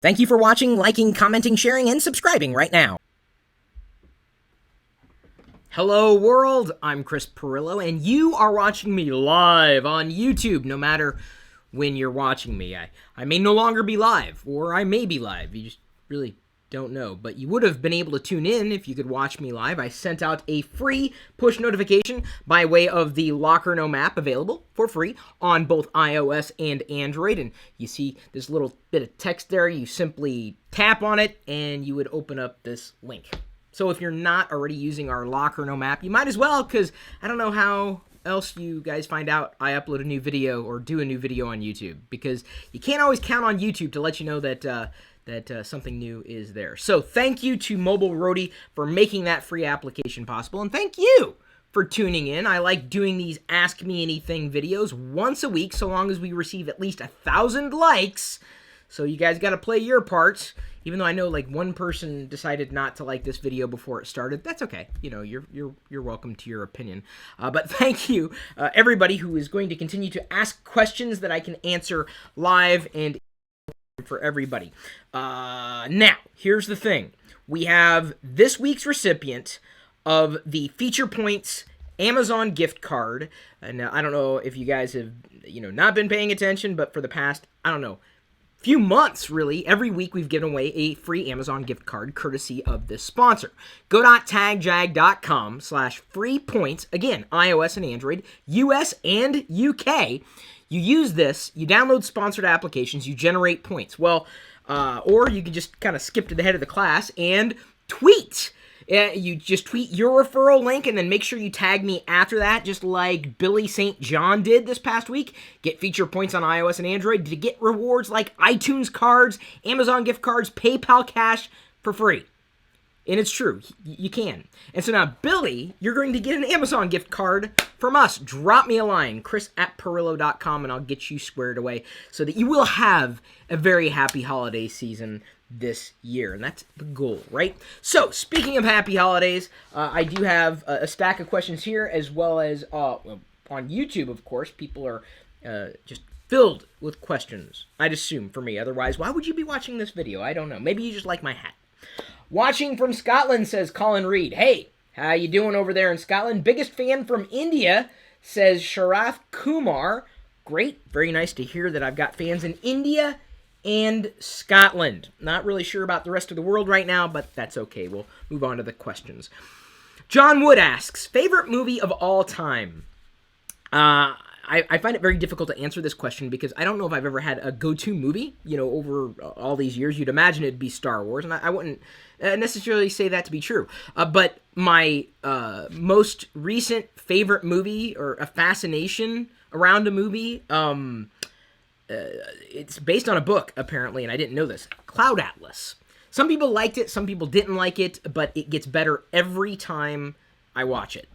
Thank you for watching, liking, commenting, sharing, and subscribing right now. Hello world, I'm Chris Pirillo, and you are watching me live on YouTube, no matter when you're watching me. I may no longer be live, or I may be live, you just really don't know, but you would have been able to tune in if you could watch me live. I sent out a free push notification by way of the Locker Gnome app, available for free on both iOS and Android, and you see this little bit of text there. You simply tap on it and you would open up this link. So if you're not already using our Locker Gnome app, you might as well, because I don't know how else you guys find out I upload a new video or do a new video on YouTube, because you can't always count on YouTube to let you know that something new is there. So thank you to Mobile Roadie for making that free application possible, and thank you for tuning in. I like doing these Ask Me Anything videos once a week, so long as we receive at least 1,000 likes. So you guys got to play your parts. Even though I know like one person decided not to like this video before it started, that's okay. You know, you're welcome to your opinion. But thank you, everybody who is going to continue to ask questions that I can answer live and for everybody. Now, here's the thing. We have this week's recipient of the Feature Points Amazon gift card. And I don't know if you guys have, not been paying attention, but for the past, few months, really, every week we've given away a free Amazon gift card courtesy of this sponsor. Go.tagjag.com/free points. Again, iOS and Android, US and UK. You use this, you download sponsored applications, you generate points. Well, or you can just kind of skip to the head of the class and tweet. You just tweet your referral link and then make sure you tag me after that, just like Billy St. John did this past week. Get feature points on iOS and Android to get rewards like iTunes cards, Amazon gift cards, PayPal cash for free. And it's true, you can. And so now, Billy, you're going to get an Amazon gift card from us. Drop me a line, chris@pirillo.com, and I'll get you squared away so that you will have a very happy holiday season this year. And that's the goal, right? So, speaking of happy holidays, I do have a stack of questions here, as well as on YouTube, of course. People are just filled with questions, I'd assume, for me. Otherwise, why would you be watching this video? I don't know. Maybe you just like my hat. Watching from Scotland, says Colin Reed. Hey, how you doing over there in Scotland? Biggest fan from India, says Sharath Kumar. Great, very nice to hear that I've got fans in India and Scotland. Not really sure about the rest of the world right now, but that's okay. We'll move on to the questions. John Wood asks, favorite movie of all time? I find it very difficult to answer this question because I don't know if I've ever had a go-to movie, over all these years. You'd imagine it'd be Star Wars, and I wouldn't necessarily say that to be true. But my most recent favorite movie, or a fascination around a movie, it's based on a book, apparently, and I didn't know this. Cloud Atlas. Some people liked it, some people didn't like it, but it gets better every time I watch it.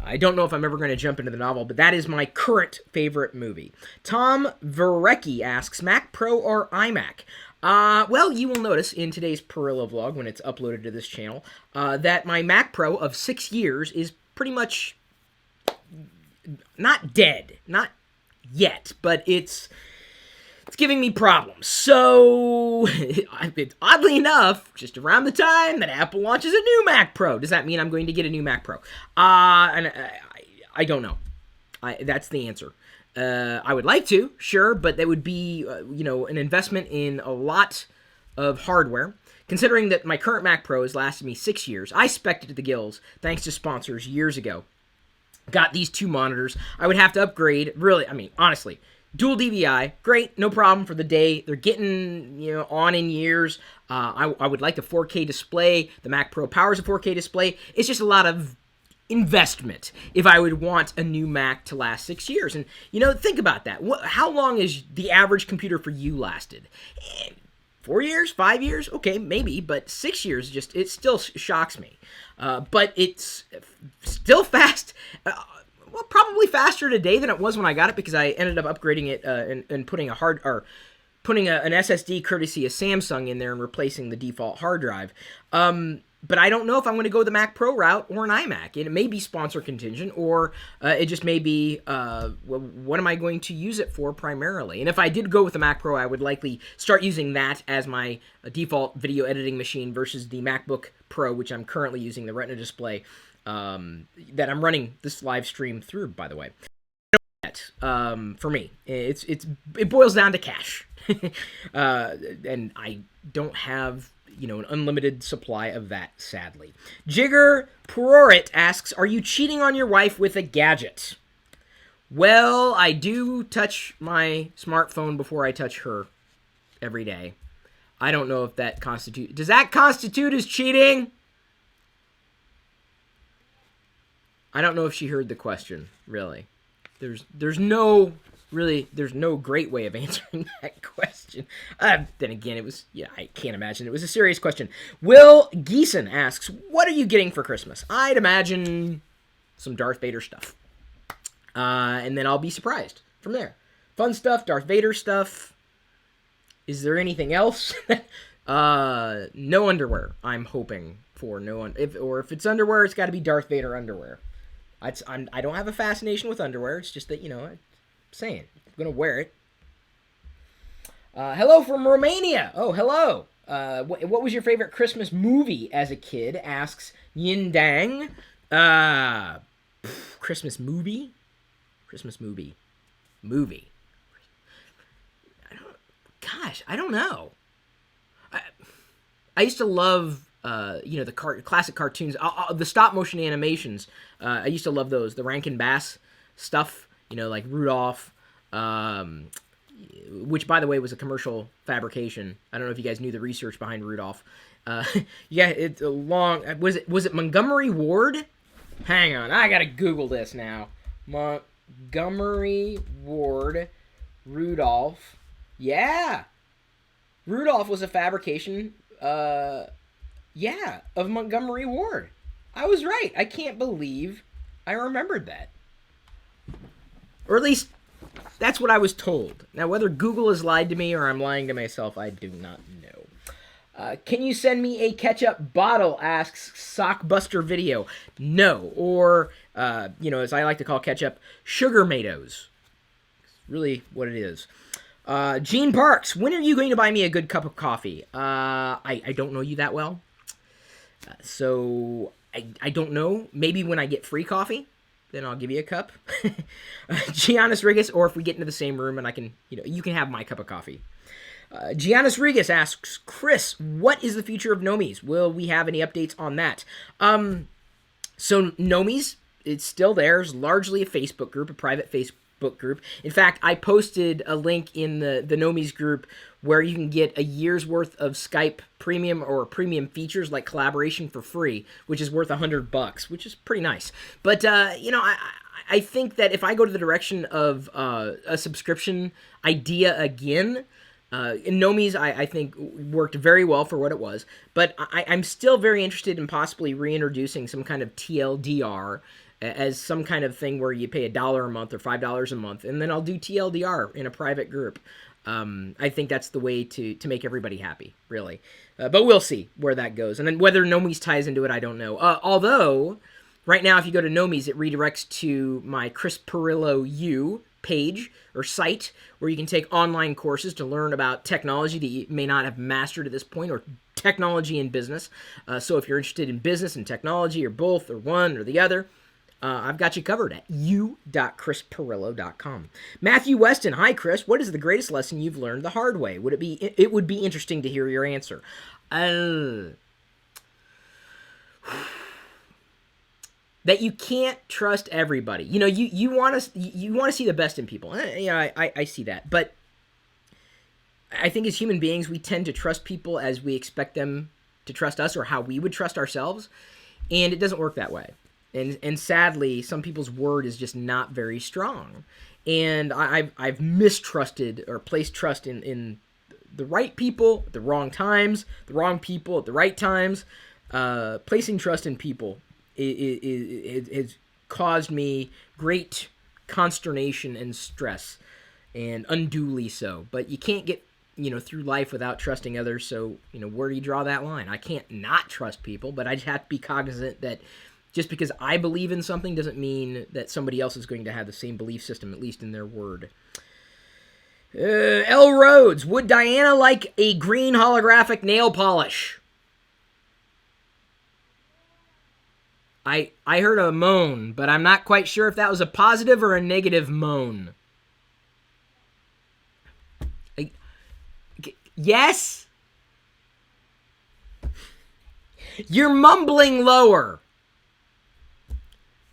I don't know if I'm ever going to jump into the novel, but that is my current favorite movie. Tom Vereecke asks, Mac Pro or iMac? Well, you will notice in today's Pirillo vlog, when it's uploaded to this channel, that my Mac Pro of 6 years is pretty much not dead. Not yet, but it's giving me problems. So, oddly enough, just around the time that Apple launches a new Mac Pro. Does that mean I'm going to get a new Mac Pro? I don't know. That's the answer. I would like to, sure, but that would be, an investment in a lot of hardware. Considering that my current Mac Pro has lasted me 6 years, I spec'd it to the gills, thanks to sponsors years ago. Got these 2 monitors. I would have to upgrade, really, honestly. Dual DVI, great, no problem for the day. They're getting, on in years. I would like a 4K display. The Mac Pro powers a 4K display. It's just a lot of investment if I would want a new Mac to last 6 years. And, think about that. How long has the average computer for you lasted? 4 years? 5 years? Okay, maybe, but 6 years, it still shocks me. But it's still fast. Well, probably faster today than it was when I got it, because I ended up upgrading it and putting an SSD courtesy of Samsung in there and replacing the default hard drive. but I don't know if I'm going to go the Mac Pro route or an iMac. And it may be sponsor contingent, or it just may be, what am I going to use it for primarily? And if I did go with the Mac Pro, I would likely start using that as my default video editing machine versus the MacBook Pro, which I'm currently using, the Retina display, that I'm running this live stream through, by the way. For me, it boils down to cash. And I don't have, an unlimited supply of that, sadly. Jigar Purohit asks, are you cheating on your wife with a gadget? Well, I do touch my smartphone before I touch her every day. I don't know if that constitutes... Does that constitute as cheating? I don't know if she heard the question, really. There's no great way of answering that question. Then again, I can't imagine. It was a serious question. Will Geeson asks, what are you getting for Christmas? I'd imagine some Darth Vader stuff. And then I'll be surprised from there. Fun stuff, Darth Vader stuff. Is there anything else? No underwear, I'm hoping for. If it's underwear, it's got to be Darth Vader underwear. I don't have a fascination with underwear. It's just that, I'm saying, I'm going to wear it. Hello from Romania. Oh, hello. What was your favorite Christmas movie as a kid? Asks Yin Dang. Christmas movie? Christmas movie. Movie. I don't know. I used to love... the classic cartoons, the stop-motion animations. I used to love those. The Rankin Bass stuff, like Rudolph, which, by the way, was a commercial fabrication. I don't know if you guys knew the research behind Rudolph. Yeah, it's a long... Was it Montgomery Ward? Hang on, I gotta Google this now. Montgomery Ward, Rudolph. Yeah! Rudolph was a fabrication... of Montgomery Ward. I was right. I can't believe I remembered that. Or at least, that's what I was told. Now, whether Google has lied to me or I'm lying to myself, I do not know. Can you send me a ketchup bottle, asks Sockbuster Video. No. Or, as I like to call ketchup, Sugar Matos. Really what it is. Gene Parks, when are you going to buy me a good cup of coffee? I don't know you that well. So, I don't know. Maybe when I get free coffee, then I'll give you a cup. Giannis Rigas, or if we get into the same room and I can, you can have my cup of coffee. Giannis Rigas asks, Chris, what is the future of Nomies? Will we have any updates on that? So Nomies, it's still there. It's largely a Facebook group, a private Facebook group. In fact, I posted a link in the Nomies group where you can get a year's worth of Skype premium or premium features like collaboration for free, which is worth $100, which is pretty nice. But, I think that if I go to the direction of a subscription idea again, Nomies, I think, worked very well for what it was. But I'm still very interested in possibly reintroducing some kind of TLDR as some kind of thing where you pay $1 a month or $5 a month, and then I'll do TLDR in a private group. I think that's the way to make everybody happy, really. But we'll see where that goes. And then whether Nomies ties into it, I don't know. Although, right now, if you go to Nomies, it redirects to my Chris Pirillo U page or site where you can take online courses to learn about technology that you may not have mastered at this point, or technology in business. So if you're interested in business and technology, or both, or one or the other, I've got you covered at u.chrispirillo.com. Matthew Weston, hi Chris, what is the greatest lesson you've learned the hard way? It would be interesting to hear your answer. That you can't trust everybody. You want to see the best in people. I see that, but I think as human beings, we tend to trust people as we expect them to trust us, or how we would trust ourselves, and it doesn't work that way. And sadly, some people's word is just not very strong. And I've mistrusted or placed trust in the right people at the wrong times, the wrong people at the right times. Placing trust in people has caused me great consternation and stress, and unduly so. But you can't get through life without trusting others. So, where do you draw that line? I can't not trust people, but I just have to be cognizant that just because I believe in something doesn't mean that somebody else is going to have the same belief system, at least in their word. L. Rhodes, would Diana like a green holographic nail polish? I heard a moan, but I'm not quite sure if that was a positive or a negative moan. Yes? You're mumbling lower.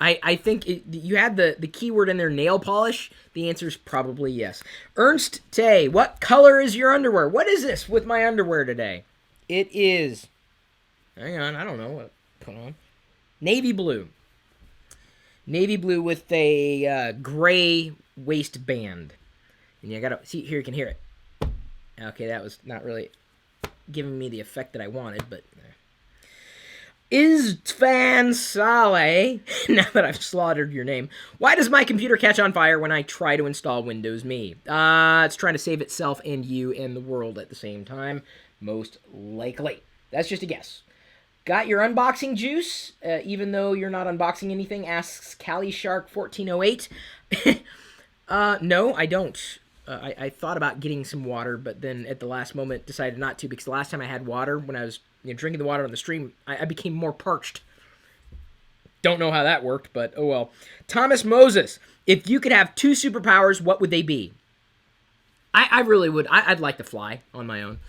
I think you had the keyword in there, nail polish. The answer is probably yes. Ernest Tay, what color is your underwear? What is this with my underwear today? It is, hang on, I don't know what put on. Navy blue. Navy blue with a gray waistband. And you gotta see here, you can hear it. Okay, that was not really giving me the effect that I wanted, but Istvan Szalay, now that I've slaughtered your name, why does my computer catch on fire when I try to install Windows Me? It's trying to save itself and you and the world at the same time, most likely. That's just a guess. Got your unboxing juice, even though you're not unboxing anything, asks Cali Shark 1408. No, I don't. I thought about getting some water, but then at the last moment decided not to, because the last time I had water, when I was drinking the water on the stream, I became more parched. Don't know how that worked, but oh well. Thomas Moses, if you could have 2 superpowers, what would they be? I really would. I'd like to fly on my own.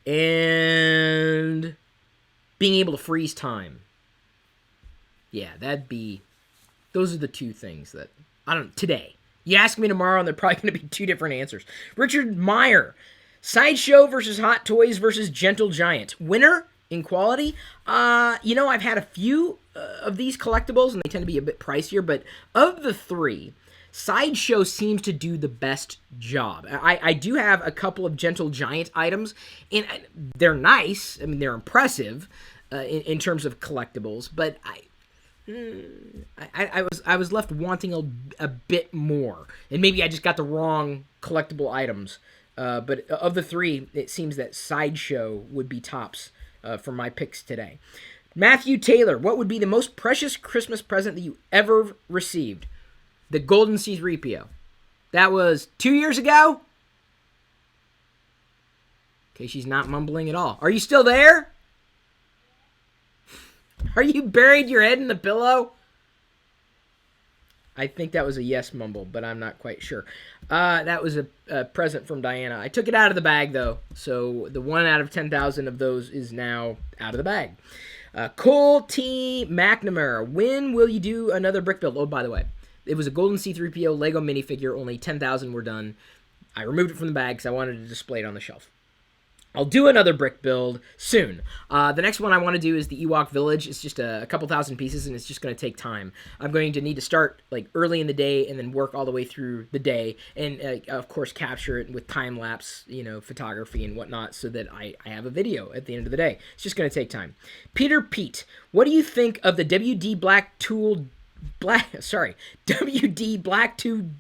And being able to freeze time. Yeah, those are the 2 things that, today. You ask me tomorrow, and they're probably going to be 2 different answers. Richard Meijer, Sideshow versus Hottoys versus Gentle Giant. Winner in quality? I've had a few of these collectibles, and they tend to be a bit pricier, but of the 3, Sideshow seems to do the best job. I do have a couple of Gentle Giant items, and they're nice. I mean, they're impressive in terms of collectibles, but I was left wanting a bit more, and maybe I just got the wrong collectible items. But of the 3, it seems that Sideshow would be tops for my picks today. Matthew Taylor, what would be the most precious Christmas present that you ever received? The Golden C-3PO. That was 2 years ago? Okay, she's not mumbling at all. Are you still there? Are you buried your head in the pillow? I think that was a yes mumble, but I'm not quite sure. That was a present from Diana. I took it out of the bag, though, so the 1 out of 10,000 of those is now out of the bag. Cole T. McNamara, when will you do another brick build? Oh, by the way, it was a Golden C-3PO Lego minifigure. Only 10,000 were done. I removed it from the bag because I wanted to display it on the shelf. I'll do another brick build soon. The next one I want to do is the Ewok Village. It's just a couple thousand pieces, and it's just going to take time. I'm going to need to start early in the day and then work all the way through the day, and of course capture it with time lapse, photography and whatnot, so that I have a video at the end of the day. It's just going to take time. Peter Pete, what do you think of the WD Black 2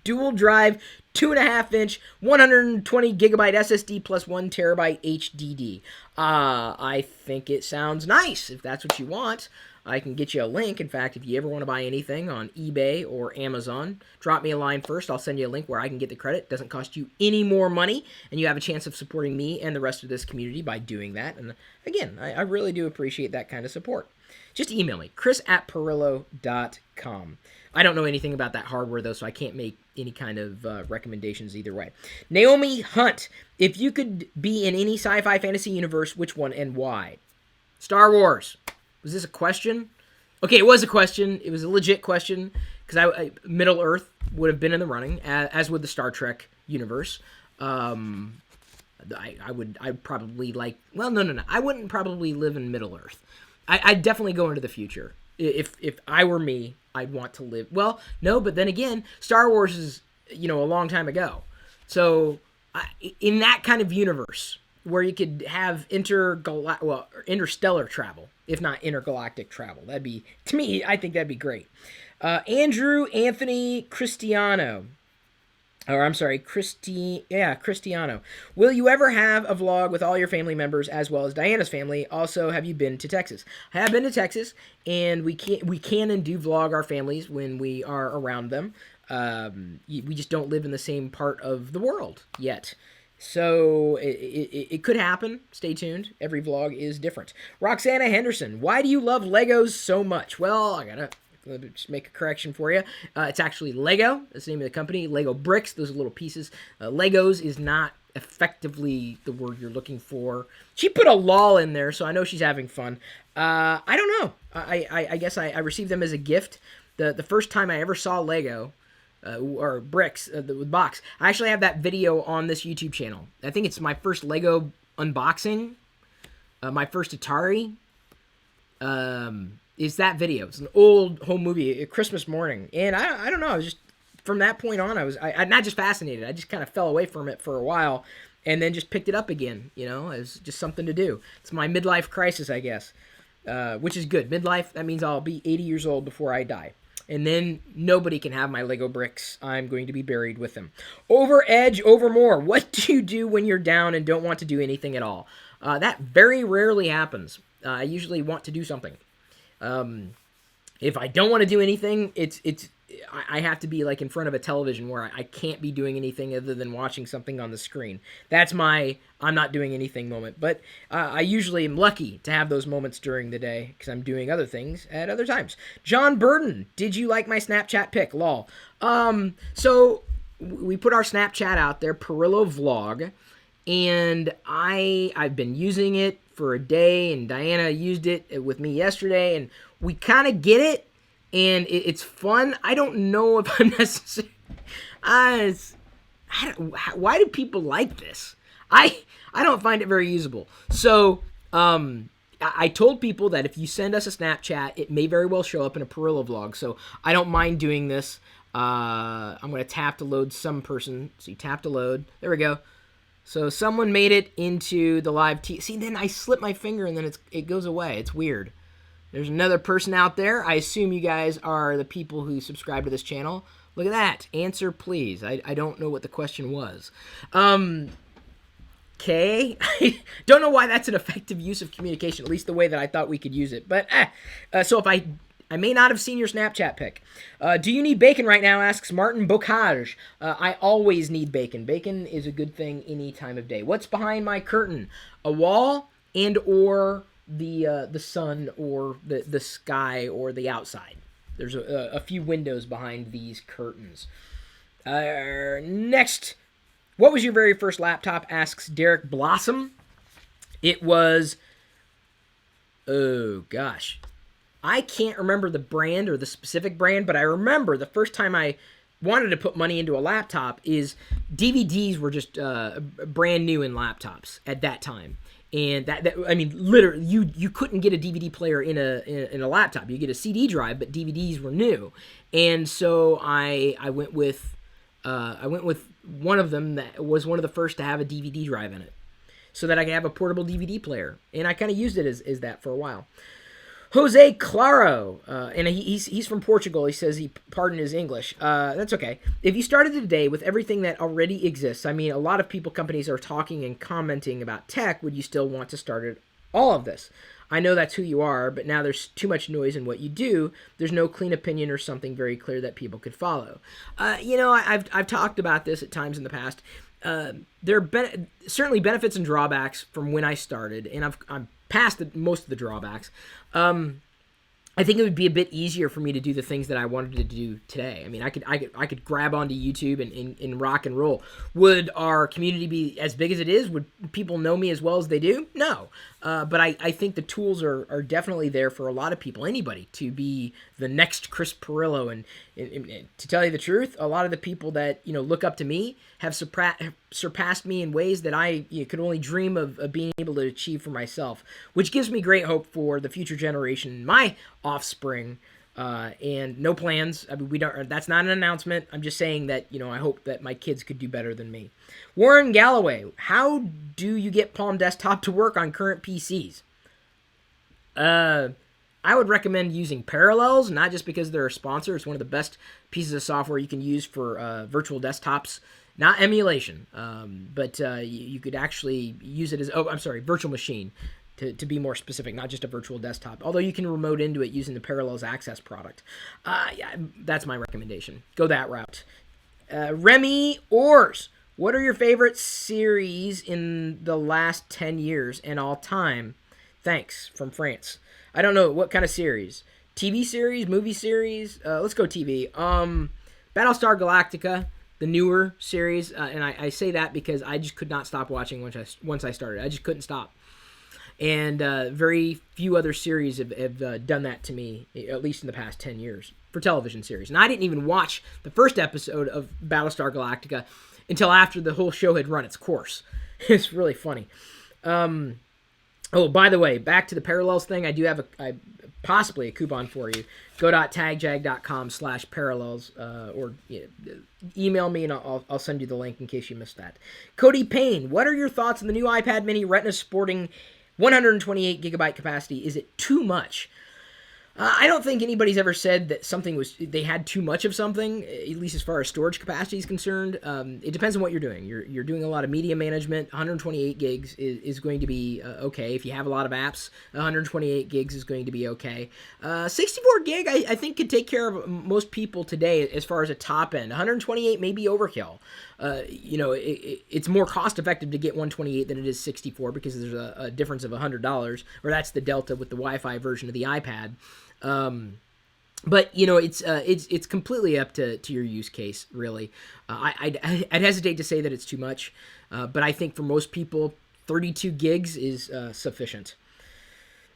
dual drive 2.5-inch 120 gigabyte SSD plus 1 terabyte HDD? I think it sounds nice. If that's what you want, I can get you a link. In fact, if you ever want to buy anything on eBay or Amazon, drop me a line first. I'll send you a link where I can get the credit. It doesn't cost you any more money, and you have a chance of supporting me and the rest of this community by doing that. And again, I really do appreciate that kind of support. Just email me, chris@pirillo.com. I don't know anything about that hardware, though, so I can't make any kind of recommendations either way. Naomi Hunt, if you could be in any sci-fi fantasy universe, which one and why? Star Wars. Was this a question? Okay, it was a question. It was a legit question, because Middle Earth would have been in the running, as would the Star Trek universe. I'd probably no. I wouldn't probably live in Middle Earth. I'd definitely go into the future. If I were me, I'd want to live. Well, no, but then again, Star Wars is, a long time ago. So, in that kind of universe, where you could have interstellar travel, if not intergalactic travel, to me, I think that'd be great. Andrew Anthony Cristiano. Or I'm sorry, Cristiano. Will you ever have a vlog with all your family members as well as Diana's family? Also, have you been to Texas? I have been to Texas, and we can and do vlog our families when we are around them. We just don't live in the same part of the world yet. So it could happen. Stay tuned. Every vlog is different. Roxana Henderson, why do you love Legos so much? Well, I gotta just make a correction for you. It's actually Lego. That's the name of the company. Lego bricks. Those are little pieces. Legos is not effectively the word you're looking for. She put a lol in there, so I know she's having fun. I don't know. I guess I received them as a gift. The first time I ever saw Lego, or bricks, the box. I actually have that video on this YouTube channel. I think it's my first Lego unboxing. My first Atari. Is that video. It's an old home movie, a Christmas morning. And I don't know, I was just, from that point on, I'm not just fascinated, I just kind of fell away from it for a while, and then just picked it up again, as just something to do. It's my midlife crisis, I guess, which is good. Midlife, that means I'll be 80 years old before I die. And then nobody can have my Lego bricks. I'm going to be buried with them. Over Edge, over more. What do you do when you're down and don't want to do anything at all? That very rarely happens. I usually want to do something. If I don't want to do anything, I have to be like in front of a television where I can't be doing anything other than watching something on the screen. That's my I'm not doing anything moment. But I usually am lucky to have those moments during the day because I'm doing other things at other times. John Burden, did you like my Snapchat pic? Lol. So we put our Snapchat out there, Pirillo Vlog, and I've been using it for a day, and Diana used it with me yesterday, and we kind of get it, and it's fun. I don't know if I'm necessarily... why do people like this? I don't find it very usable. So, I told people that if you send us a Snapchat, it may very well show up in a Pirillo vlog, so I don't mind doing this. I'm going to tap to load some person. So you tap to load. There we go. So someone made it into the live See, then I slip my finger and then it goes away. It's weird. There's another person out there. I assume you guys are the people who subscribe to this channel. Look at that. Answer, please. I don't know what the question was. Okay. I don't know why that's an effective use of communication, at least the way that I thought we could use it. But, so if I may not have seen your Snapchat pic. Do you need bacon right now, asks Martin Bocage. I always need bacon. Bacon is a good thing any time of day. What's behind my curtain? A wall and or the sun or the sky or the outside. There's a few windows behind these curtains. Next, what was your very first laptop, asks Derek Blossom. It was, oh gosh, I can't remember the brand or the specific brand, but I remember the first time I wanted to put money into a laptop is DVDs were just brand new in laptops at that time. And that I mean, literally, you couldn't get a DVD player in a laptop. You get a CD drive, but DVDs were new. And so I went with one of them that was one of the first to have a DVD drive in it, so that I could have a portable DVD player. And I kind of used it as that for a while. Jose Claro, and he's from Portugal. He says he pardoned his English. That's okay. If you started the day with everything that already exists, I mean, a lot of companies are talking and commenting about tech. Would you still want to start all of this? I know that's who you are, but now there's too much noise in what you do. There's no clean opinion or something very clear that people could follow. I've talked about this at times in the past. There are certainly benefits and drawbacks from when I started, and I'm past most of the drawbacks. I think it would be a bit easier for me to do the things that I wanted to do today. I mean, I could grab onto YouTube and rock and roll. Would our community be as big as it is? Would people know me as well as they do? No. But I think the tools are definitely there for a lot of people, anybody, to be the next Chris Pirillo. And to tell you the truth, a lot of the people that look up to me have surpassed me in ways that I could only dream of being able to achieve for myself, which gives me great hope for the future generation, my offspring. And no plans. I mean, we don't. That's not an announcement. I'm just saying that I hope that my kids could do better than me. Warren Galloway, how do you get Palm Desktop to work on current PCs? I would recommend using Parallels, not just because they're a sponsor. It's one of the best pieces of software you can use for virtual desktops. Not emulation, but you could actually use it as, virtual machine, to be more specific, not just a virtual desktop. Although you can remote into it using the Parallels Access product. Yeah, that's my recommendation. Go that route. Remy Ors, what are your favorite series in the last 10 years and all time? Thanks, from France. I don't know, what kind of series? TV series, movie series? Let's go TV. Battlestar Galactica, the newer series, and I say that because I just could not stop watching once I started. I just couldn't stop. And very few other series have done that to me, at least in the past 10 years, for television series. And I didn't even watch the first episode of Battlestar Galactica until after the whole show had run its course. It's really funny. Oh, by the way, back to the Parallels thing, I do have possibly a coupon for you. Go.tagjag.com/parallels, or email me and I'll send you the link in case you missed that. Cody Payne, what are your thoughts on the new iPad mini Retina sporting 128 gigabyte capacity? Is it too much? I don't think anybody's ever said that they had too much of something, at least as far as storage capacity is concerned. It depends on what you're doing. You're doing a lot of media management. 128 gigs is going to be okay. If you have a lot of apps, 128 gigs is going to be okay. 64 gig, I think, could take care of most people today as far as a top end. 128 may be overkill. It's more cost effective to get 128 than it is 64 because there's a difference of $100, or that's the delta with the Wi-Fi version of the iPad. But it's completely up to your use case, really. I'd hesitate to say that it's too much, but I think for most people, 32 gigs is sufficient.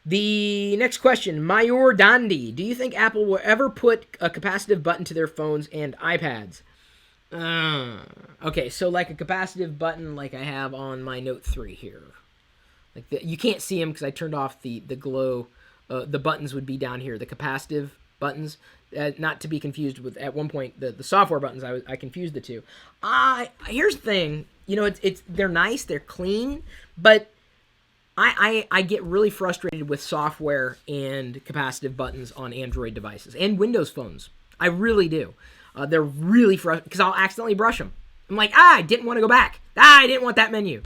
The next question, Mayor Dandy, do you think Apple will ever put a capacitive button to their phones and iPads? Okay, so like a capacitive button like I have on my Note 3 here. You can't see them because I turned off the glow. The buttons would be down here, the capacitive buttons, not to be confused with, at one point, the software buttons. I confused the two. Here's the thing, they're nice, they're clean, but I get really frustrated with software and capacitive buttons on Android devices and Windows phones. I really do. They're really frustrating because I'll accidentally brush them. I'm like, I didn't want to go back. I didn't want that menu.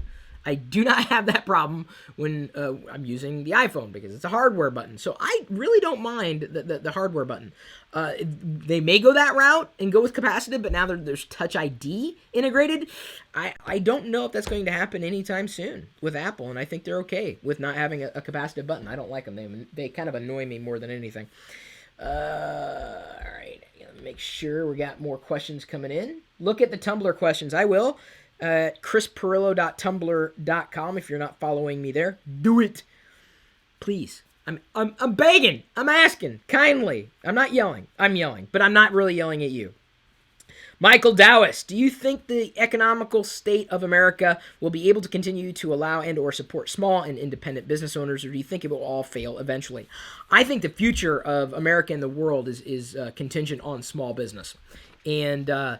I do not have that problem when I'm using the iPhone because it's a hardware button. So I really don't mind the hardware button. They may go that route and go with capacitive, but now there's Touch ID integrated. I don't know if that's going to happen anytime soon with Apple, and I think they're okay with not having a capacitive button. I don't like them. They kind of annoy me more than anything. All right, let me make sure we got more questions coming in. Look at the Tumblr questions. I will. chrispirillo.tumblr.com. If you're not following me there, do it, please. I'm begging. I'm asking kindly. I'm not yelling. I'm yelling, but I'm not really yelling at you. Michael Dowis, do you think the economical state of America will be able to continue to allow and or support small and independent business owners, or do you think it will all fail eventually? I think the future of America and the world is contingent on small business. And I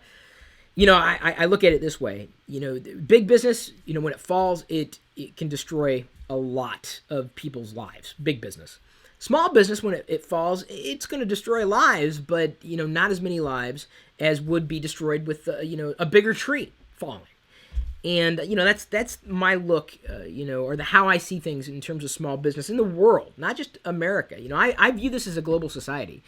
look at it this way. Big business, when it falls, it can destroy a lot of people's lives. Big business. Small business, when it falls, it's going to destroy lives, but, not as many lives as would be destroyed with, a bigger tree falling. And, that's my look, or how I see things in terms of small business in the world, not just America. I view this as a global society.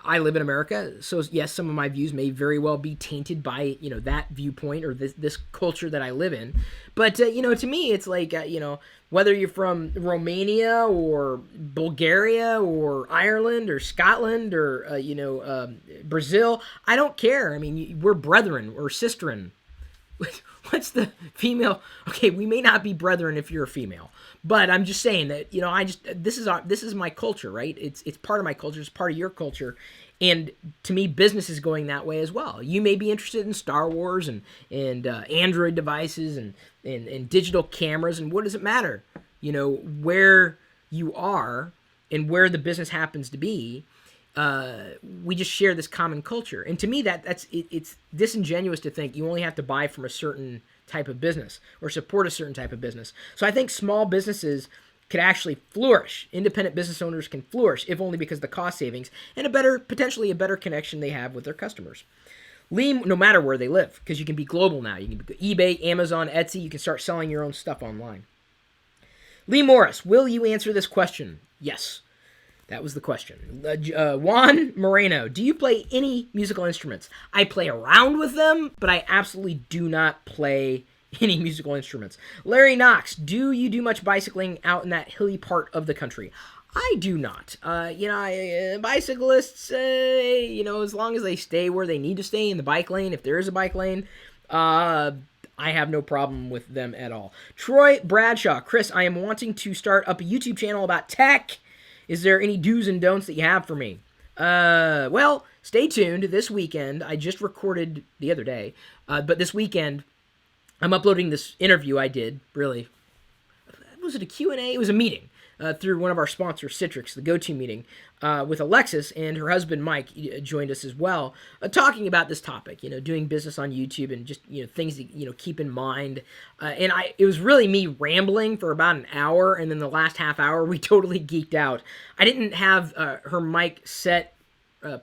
I live in America, so yes, some of my views may very well be tainted by, that viewpoint or this culture that I live in. But, to me, it's like, whether you're from Romania or Bulgaria or Ireland or Scotland or, Brazil, I don't care. I mean, we're brethren or sisterin. What's the female? Okay, we may not be brethren if you're a female, but I'm just saying that, this is my culture, right? It's part of my culture. It's part of your culture. And to me, business is going that way as well. You may be interested in Star Wars and Android devices and digital cameras, and what does it matter? Where you are and where the business happens to be. We just share this common culture. And to me, it's disingenuous to think you only have to buy from a certain type of business or support a certain type of business. So I think small businesses could actually flourish. Independent business owners can flourish, if only because of the cost savings and potentially a better connection they have with their customers. Lee, no matter where they live, because you can be global now. You can be eBay, Amazon, Etsy. You can start selling your own stuff online. Lee Morris, will you answer this question? Yes. That was the question. Juan Moreno, do you play any musical instruments? I play around with them, but I absolutely do not play any musical instruments. Larry Knox, do you do much bicycling out in that hilly part of the country? I do not. Bicyclists, as long as they stay where they need to stay in the bike lane, if there is a bike lane, I have no problem with them at all. Troy Bradshaw, Chris, I am wanting to start up a YouTube channel about tech. Is there any do's and don'ts that you have for me? Well, stay tuned. This weekend, I just recorded the other day, but this weekend, I'm uploading this interview I did, really. Was it a Q&A? It was a meeting through one of our sponsors, Citrix, the go-to meeting, with Alexis, and her husband, Mike, joined us as well, talking about this topic, doing business on YouTube and just, things to, keep in mind. And it was really me rambling for about an hour, and then the last half hour, we totally geeked out. I didn't have her mic set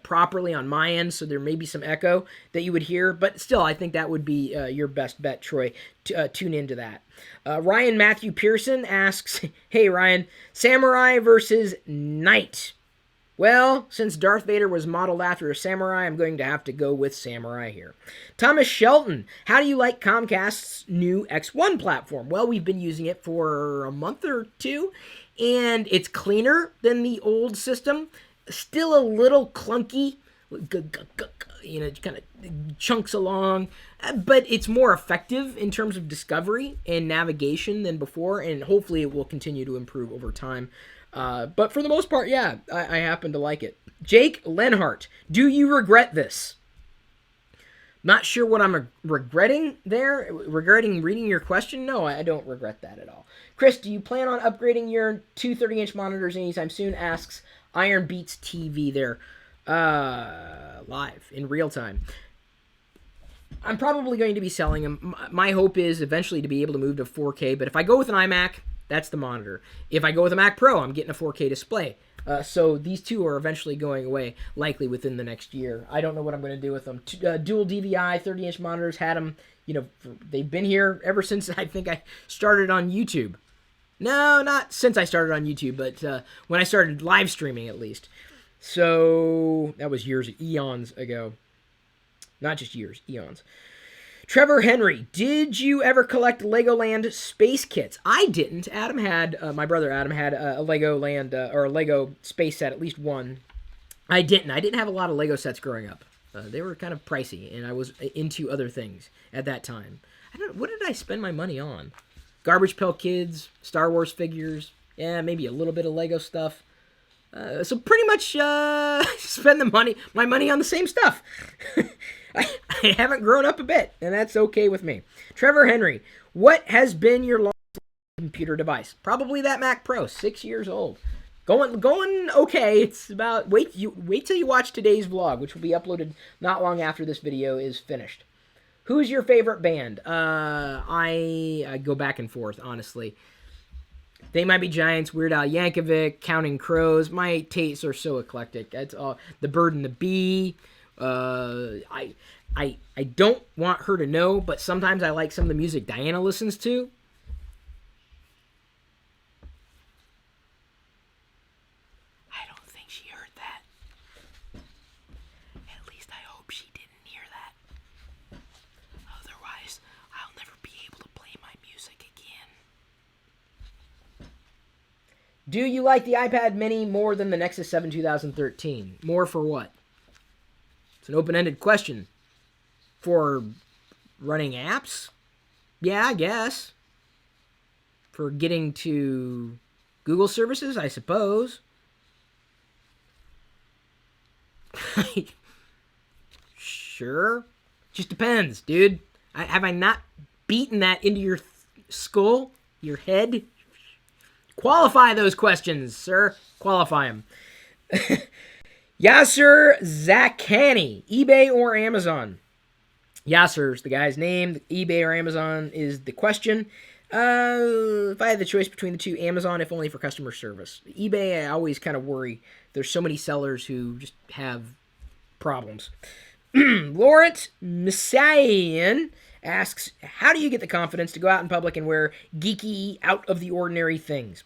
properly on my end, so there may be some echo that you would hear, but still, I think that would be your best bet, Troy. Tune into that. Ryan Matthew Pearson asks, hey Ryan, samurai versus knight. Well, since Darth Vader was modeled after a samurai, I'm going to have to go with samurai here. Thomas Shelton, how do you like Comcast's new X1 platform? Well, we've been using it for a month or two, and it's cleaner than the old system. Still a little clunky, kind of chunks along, but it's more effective in terms of discovery and navigation than before, and hopefully it will continue to improve over time. But for the most part, yeah, I happen to like it. Jake Lenhart, do you regret this? Not sure what I'm regretting there. Regretting reading your question? No, I don't regret that at all. Chris, do you plan on upgrading your two 30-inch monitors anytime soon? Asks Iron Beats TV there, live in real time. I'm probably going to be selling them. My hope is eventually to be able to move to 4K, but if I go with an iMac, that's the monitor. If I go with a Mac Pro, I'm getting a 4K display. So these two are eventually going away, likely within the next year. I don't know what I'm going to do with them. Dual DVI, 30-inch monitors, had them, they've been here ever since I think I started on YouTube. No, not since I started on YouTube, but when I started live streaming, at least. So that was eons ago. Not just years, eons. Trevor Henry, did you ever collect Legoland space kits? I didn't. My brother Adam had a Legoland, or a Lego space set, at least one. I didn't. I didn't have a lot of Lego sets growing up. They were kind of pricey, and I was into other things at that time. What did I spend my money on? Garbage Pail Kids, Star Wars figures, maybe a little bit of Lego stuff. So pretty much spend my money on the same stuff. I haven't grown up a bit, and that's okay with me. Trevor Henry, what has been your longest computer device? Probably that Mac Pro, 6 years old. Going okay. It's about wait till you watch today's vlog, which will be uploaded not long after this video is finished. Who's your favorite band? I go back and forth, honestly. They Might Be Giants, Weird Al Yankovic, Counting Crows. My tastes are so eclectic. That's all. The Bird and the Bee. I don't want her to know, but sometimes I like some of the music Diana listens to. I don't think she heard that. At least I hope she didn't hear that. Otherwise, I'll never be able to play my music again. Do you like the iPad mini more than the Nexus 7 2013? More for what? It's an open-ended question. For running apps? Yeah, I guess. For getting to Google services, I suppose. Sure. Just depends, dude. Have I not beaten that into your skull? Your head? Qualify those questions, sir. Qualify them. Yasser Zakani, eBay or Amazon? Yasser's the guy's name. eBay or Amazon is the question. If I had the choice between the two, Amazon, if only for customer service. eBay, I always kind of worry. There's so many sellers who just have problems. Laurent Messiaen asks, how do you get the confidence to go out in public and wear geeky, out-of-the-ordinary things?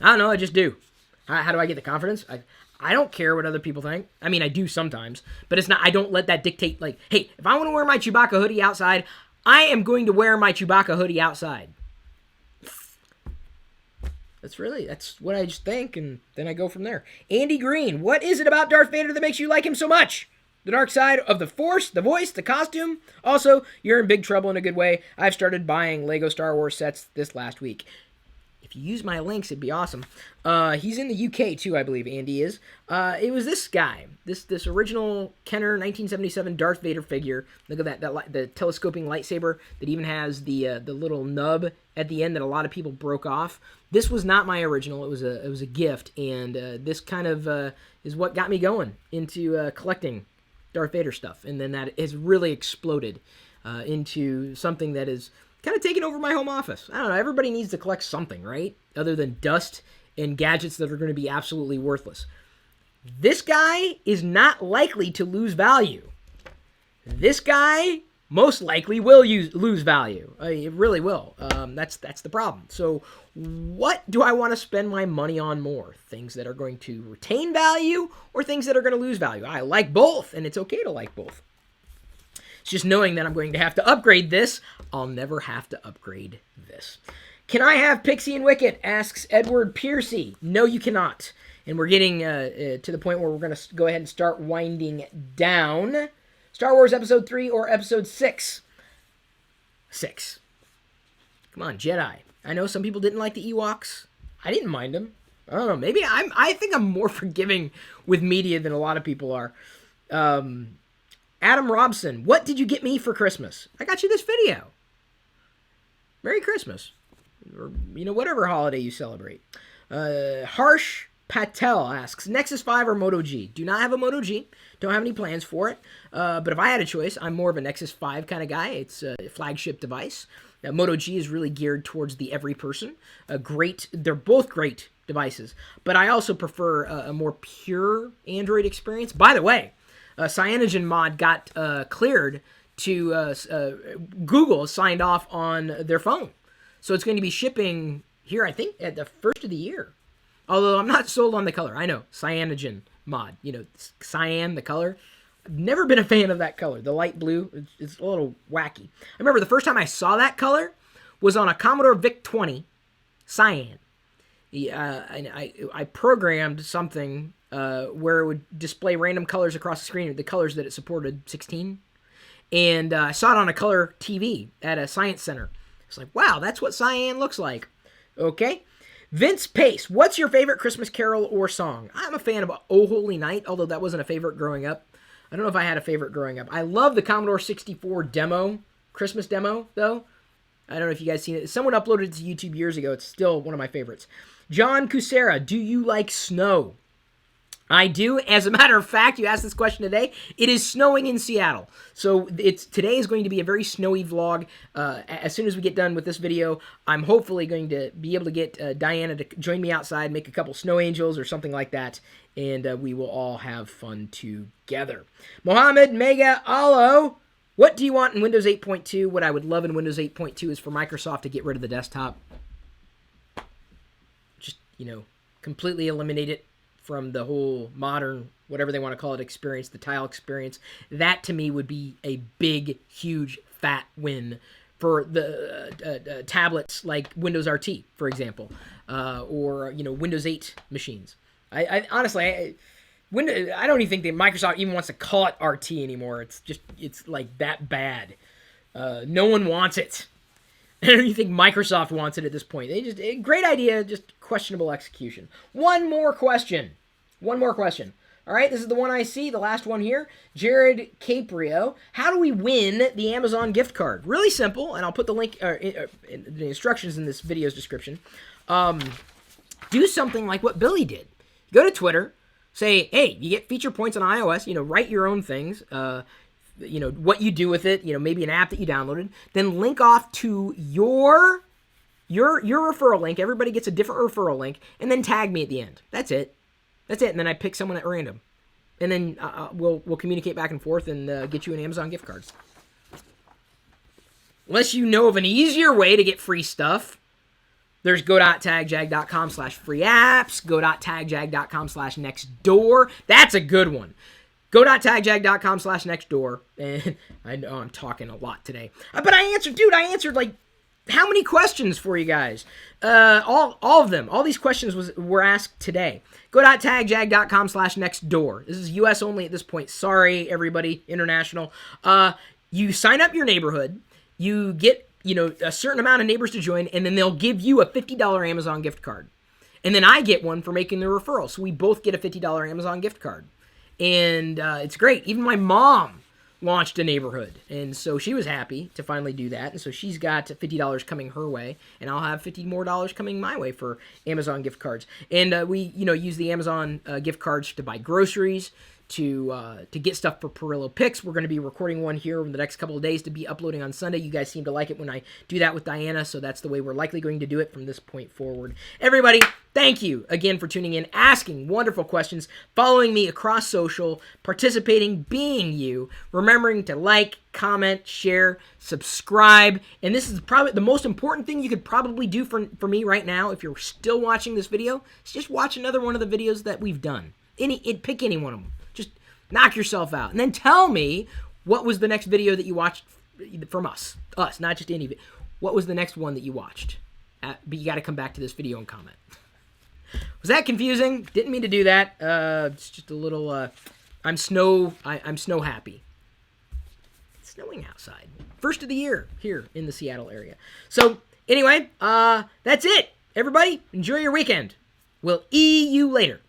I don't know, I just do. How do I get the confidence? I don't care what other people think. I mean, I do sometimes, but it's not. I don't let that dictate, like, hey, if I want to wear my Chewbacca hoodie outside, I am going to wear my Chewbacca hoodie outside. That's what I just think, and then I go from there. Andy Green, what is it about Darth Vader that makes you like him so much? The dark side of the Force, the voice, the costume. Also, you're in big trouble in a good way. I've started buying Lego Star Wars sets this last week. If you use my links, it'd be awesome. He's in the UK too, I believe. Andy is. It was this guy, this original Kenner 1977 Darth Vader figure. Look at that the telescoping lightsaber that even has the little nub at the end that a lot of people broke off. This was not my original. It was a gift, and this kind of is what got me going into collecting Darth Vader stuff, and then that has really exploded into something that is kind of taking over my home office. I don't know, everybody needs to collect something, right? Other than dust and gadgets that are going to be absolutely worthless. This guy is not likely to lose value. This guy most likely will lose value. It really will. That's the problem. So what do I want to spend my money on more? Things that are going to retain value or things that are going to lose value? I like both, and it's okay to like both. It's just knowing that I'm going to have to upgrade this. I'll never have to upgrade this. Can I have Pixie and Wicket? Asks Edward Piercy. No, you cannot. And we're getting to the point where we're going to go ahead and start winding down. Star Wars Episode 3 or Episode 6? 6. Come on, Jedi. I know some people didn't like the Ewoks. I didn't mind them. I don't know. Maybe I think I'm more forgiving with media than a lot of people are. Adam Robson, what did you get me for Christmas? I got you this video. Merry Christmas. Or, whatever holiday you celebrate. Harsh Patel asks, Nexus 5 or Moto G? Do not have a Moto G. Don't have any plans for it. But if I had a choice, I'm more of a Nexus 5 kind of guy. It's a flagship device. Moto G is really geared towards the every person. They're both great devices. But I also prefer a more pure Android experience. By the way, Cyanogen mod got cleared to Google signed off on their phone. So it's going to be shipping here, I think, at the first of the year. Although I'm not sold on the color. I know, Cyanogen mod. Cyan, the color. I've never been a fan of that color. The light blue, it's a little wacky. I remember the first time I saw that color was on a Commodore VIC-20 Cyan. I programmed something where it would display random colors across the screen, the colors that it supported, 16. And I saw it on a color TV at a science center. It's like, wow, that's what cyan looks like. Okay. Vince Pace, what's your favorite Christmas carol or song? I'm a fan of Oh Holy Night, although that wasn't a favorite growing up. I don't know if I had a favorite growing up. I love the Commodore 64 demo, Christmas demo, though. I don't know if you guys seen it. Someone uploaded it to YouTube years ago. It's still one of my favorites. John Cusera, do you like snow? I do. As a matter of fact, you asked this question today. It is snowing in Seattle. So today is going to be a very snowy vlog. As soon as we get done with this video, I'm hopefully going to be able to get Diana to join me outside, make a couple snow angels or something like that, and we will all have fun together. Mohammed Mega Allo, what do you want in Windows 8.2? What I would love in Windows 8.2 is for Microsoft to get rid of the desktop. Just, completely eliminate it from the whole modern, whatever they want to call it, experience, the tile experience. That, to me, would be a big, huge, fat win for the tablets like Windows RT, for example, or, Windows 8 machines. I honestly, I don't even think that Microsoft even wants to call it RT anymore. It's like that bad. No one wants it. I don't even think Microsoft wants it at this point. Great idea, just questionable execution. One more question. All right, this is the one I see, the last one here. Jared Caprio. How do we win the Amazon gift card? Really simple, and I'll put the link, the instructions in this video's description. Do something like what Billy did. Go to Twitter, say, hey, you get feature points on iOS, write your own things, what you do with it, maybe an app that you downloaded, then link off to your your referral link. Everybody gets a different referral link, and then tag me at the end. That's it. And then I pick someone at random, and then we'll communicate back and forth and get you an Amazon gift cards. Unless you know of an easier way to get free stuff, there's go.tagjag.com/free apps, go.tagjag.com/nextdoor. That's a good one. Go.tagjag.com/nextdoor. And I know I'm talking a lot today. But I answered like how many questions for you guys? All of them. All these questions were asked today. Go.tagjag.com/nextdoor. This is US only at this point. Sorry, everybody, international. You sign up your neighborhood. You get, a certain amount of neighbors to join, and then they'll give you a $50 Amazon gift card. And then I get one for making the referral. So we both get a $50 Amazon gift card. And it's great. Even my mom launched a neighborhood. And so she was happy to finally do that. And so she's got $50 coming her way. And I'll have $50 more coming my way for Amazon gift cards. And we, use the Amazon gift cards to buy groceries, to get stuff for Pirillo picks. We're going to be recording one here over the next couple of days to be uploading on Sunday. You guys seem to like it when I do that with Diana, so that's the way we're likely going to do it from this point forward. Everybody, thank you again for tuning in, asking wonderful questions, following me across social, participating, being you, remembering to like, comment, share, subscribe, and this is probably the most important thing you could probably do for me right now if you're still watching this video, is just watch another one of the videos that we've done. Pick any one of them. Just knock yourself out. And then tell me what was the next video that you watched from us. Us, not just any video. What was the next one that you watched? But you got to come back to this video and comment. Was that confusing? Didn't mean to do that. It's just a little, I'm snow happy. It's snowing outside. First of the year here in the Seattle area. So, anyway, that's it. Everybody, enjoy your weekend. We'll you later.